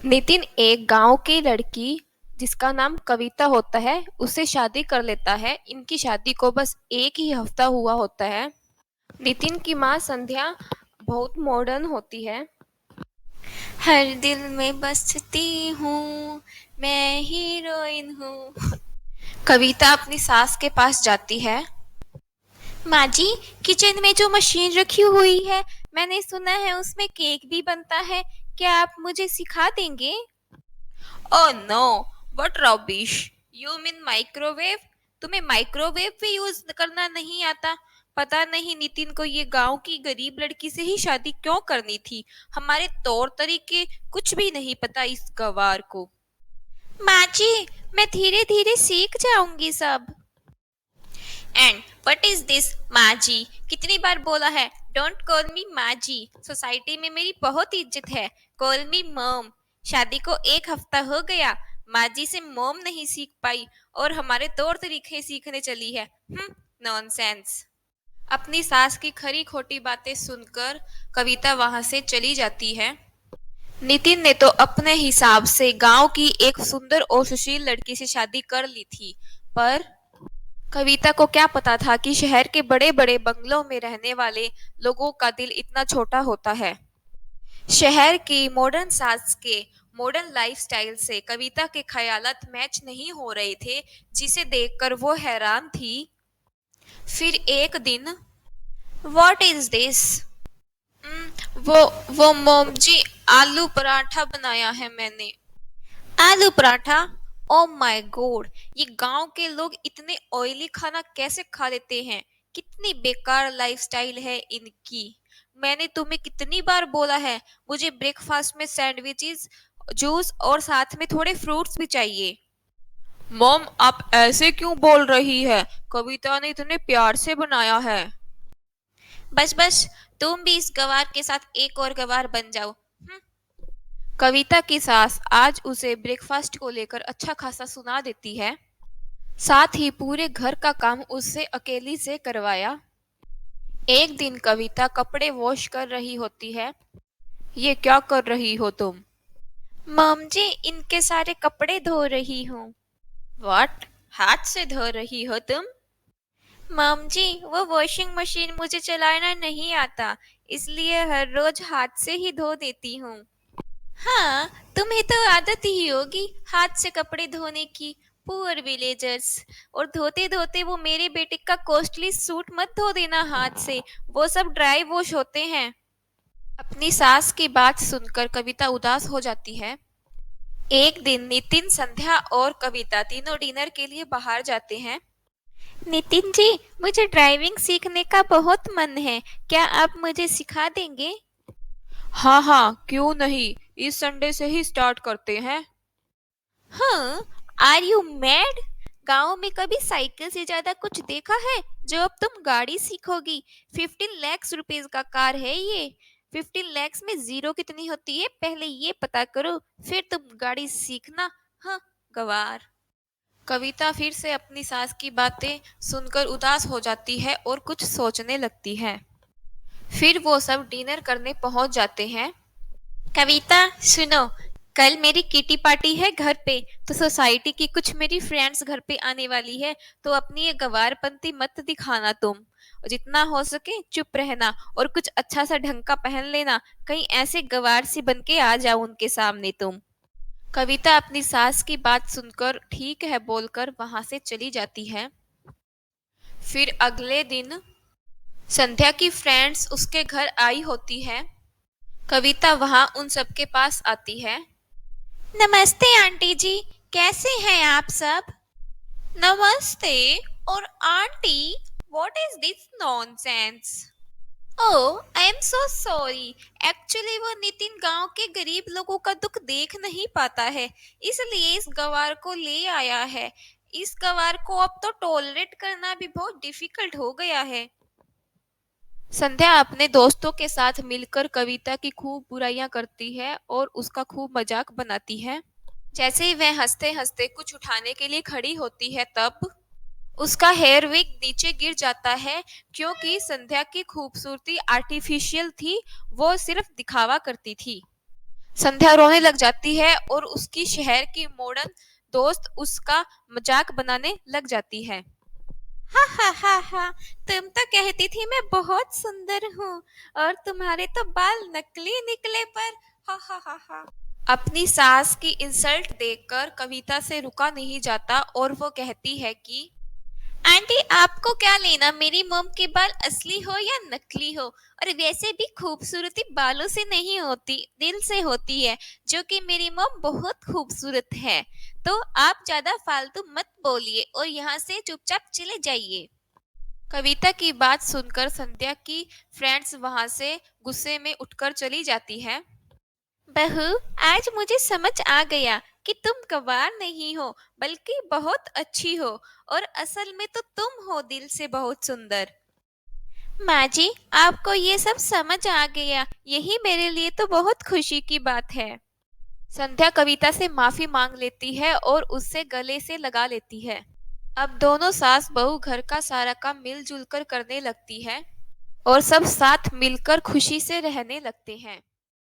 नितिन एक गांव की लड़की जिसका नाम कविता होता है उससे शादी कर लेता है। इनकी शादी को बस एक ही हफ्ता हुआ होता है। नितिन की माँ संध्या बहुत मॉडर्न होती है। हर दिल में बसती हूँ, मैं हीरोइन हूँ। कविता अपनी सास के पास जाती है। माँ जी, किचन में जो मशीन रखी हुई है, मैंने सुना है उसमें केक भी बनता है। क्या आप मुझे सिखा देंगे? Oh no, what rubbish, you mean microwave? तुम्हें माइक्रोवेव भी यूज करना नहीं आता? पता नहीं नितिन को ये गांव की गरीब लड़की से ही शादी क्यों करनी थी। हमारे तौर तरीके कुछ भी नहीं पता इस गवार को। माँ जी, मैं धीरे धीरे सीख जाऊंगी सब। एंड व्हाट इज दिस माँ जी? कितनी बार बोला है डोंट कॉल मी माँ जी। सोसाइटी में मेरी बहुत इज्जत है। कॉल मी मॉम। शादी को एक हफ्ता हो गया, माँ जी से मॉम नहीं सीख पाई और हमारे तौर तरीके सीखने चली है। नॉनसेंस। अपनी सास की खरी खोटी बातें सुनकर कविता वहां से चली जाती है। नितिन ने तो अपने हिसाब से गांव की एक सुंदर और सुशील लड़की से शादी कर ली थी, पर कविता को क्या पता था कि शहर के बड़े बड़े बंगलों में रहने वाले लोगों का दिल इतना छोटा होता है। शहर की मॉडर्न सास के मॉडर्न लाइफस्टाइल से कविता के ख्यालात मैच नहीं हो रहे थे, जिसे देखकर वो हैरान थी। फिर एक दिन, व्हाट इज दिस? वो मोम जी, आलू पराठा बनाया है मैंने। आलू पराठा? ओ माय गॉड, ये गांव के लोग इतने ऑयली खाना कैसे खा लेते हैं? कितनी बेकार लाइफस्टाइल है इनकी। मैंने तुम्हें कितनी बार बोला है, मुझे ब्रेकफास्ट में सैंडविचेस, जूस और साथ में थोड़े फ्रूट्स भी चाहिए। मॉम, आप ऐसे क्यों बोल रही है? कविता ने इतने प्यार से बनाया है। बस बस, तुम भी इस गवार के साथ एक और गवार बन जाओ। कविता की सास आज उसे ब्रेकफास्ट को लेकर अच्छा खासा सुना देती है। साथ ही पूरे घर का काम उससे अकेली से करवाया। एक दिन कविता कपड़े वॉश कर रही होती है। ये क्या कर रही हो तुम? मॉम जी, इनके सारे कपड़े धो रही हूँ। व्हाट? हाथ से धो रही हो तुम? मॉम जी, वो वॉशिंग मशीन मुझे चलाना नहीं आता, इसलिए हर रोज हाथ से ही धो देती हूँ। हाँ, तुम्हें तो आदत ही होगी हाथ से कपड़े धोने की। Poor villagers. और धोते धोते वो मेरे बेटे का कॉस्टली सूट मत धो देना हाथ से, वो सब ड्राई वॉश होते हैं। अपनी सास की बात सुनकर कविता उदास हो जाती है। एक दिन नितिन, संध्या और कविता तीनों डिनर के लिए बाहर जाते हैं। नितिन जी, मुझे ड्राइविंग सीखने का बहुत मन है, क्या आप मुझे सिखा देंगे? हाँ हाँ, क्यों नहीं, इस संडे से ही स्टार्ट करते हैं। हाँ, आर यू मैड? गांव में कभी साइकिल से ज्यादा कुछ देखा है जो अब तुम गाड़ी सीखोगी? 15 लाख रुपीज का कार है ये। 15 लाख में जीरो कितनी होती है पहले ये पता करो, फिर तुम गाड़ी सीखना। हाँ, गवार। कविता फिर से अपनी सास की बातें सुनकर उदास हो जाती है और कुछ सोचने लगती है। फिर वो सब डिनर करने पहुंच जाते हैं। कविता, सुनो, कल मेरी किटी पार्टी है घर पे, तो सोसाइटी की कुछ मेरी फ्रेंड्स घर पे आने वाली है, तो अपनी ये गवारपंती मत दिखाना तुम। और जितना हो सके चुप रहना और कुछ अच्छा सा ढंग का पहन लेना, कहीं ऐसे गवार सी बन के आ जाओ उनके सामने तुम। कविता अपनी सास की बात सुनकर ठीक है बोलकर वहां से चली जाती है। फिर अगले दिन संध्या की फ्रेंड्स उसके घर आई होती है। कविता वहां उन सबके पास आती है। नमस्ते आंटी जी, कैसे हैं आप सब? नमस्ते। और aunty, what is this nonsense? Oh, I am so sorry. Actually वो नितिन गांव के गरीब लोगों का दुख देख नहीं पाता है, इसलिए इस गवार को ले आया है। इस गवार को अब तो टॉलरेट करना भी बहुत डिफिकल्ट हो गया है। संध्या अपने दोस्तों के साथ मिलकर कविता की खूब बुराइयां करती है और उसका खूब मजाक बनाती है। जैसे ही वह हंसते हंसते कुछ उठाने के लिए खड़ी होती है, तब उसका हेयर विग नीचे गिर जाता है। क्योंकि संध्या की खूबसूरती आर्टिफिशियल थी, वो सिर्फ दिखावा करती थी। संध्या रोने लग जाती है और उसकी शहर की मॉडर्न दोस्त उसका मजाक बनाने लग जाती है। हा हा हा हा, तुम तो कहती थी मैं बहुत सुंदर हूँ और तुम्हारे तो बाल नकली निकले पर। हा हा हा हा। अपनी सास की इंसल्ट देखकर कविता से रुका नहीं जाता और वो कहती है कि आंटी आपको क्या लेना मेरी मॉम के बाल असली हो या नकली हो, और वैसे भी खूबसूरती बालों से नहीं होती दिल से होती है, जो कि मेरी मॉम बहुत खूबसूरत है। तो आप ज्यादा फालतू मत बोलिए और यहाँ से चुपचाप चले जाइए। कविता की बात सुनकर संध्या की फ्रेंड्स वहां से गुस्से में उठकर चली जाती है। बहू, आज मुझे समझ आ गया कि तुम गवार नहीं हो बल्कि बहुत अच्छी हो, और असल में तो तुम हो दिल से बहुत सुंदर। माँ जी, आपको ये सब समझ आ गया, यही मेरे लिए तो बहुत खुशी की बात है। संध्या कविता से माफी मांग लेती है और उससे गले से लगा लेती है। अब दोनों सास बहू घर का सारा काम मिलजुल कर करने लगती है और सब साथ मिलकर खुशी से रहने लगते हैं।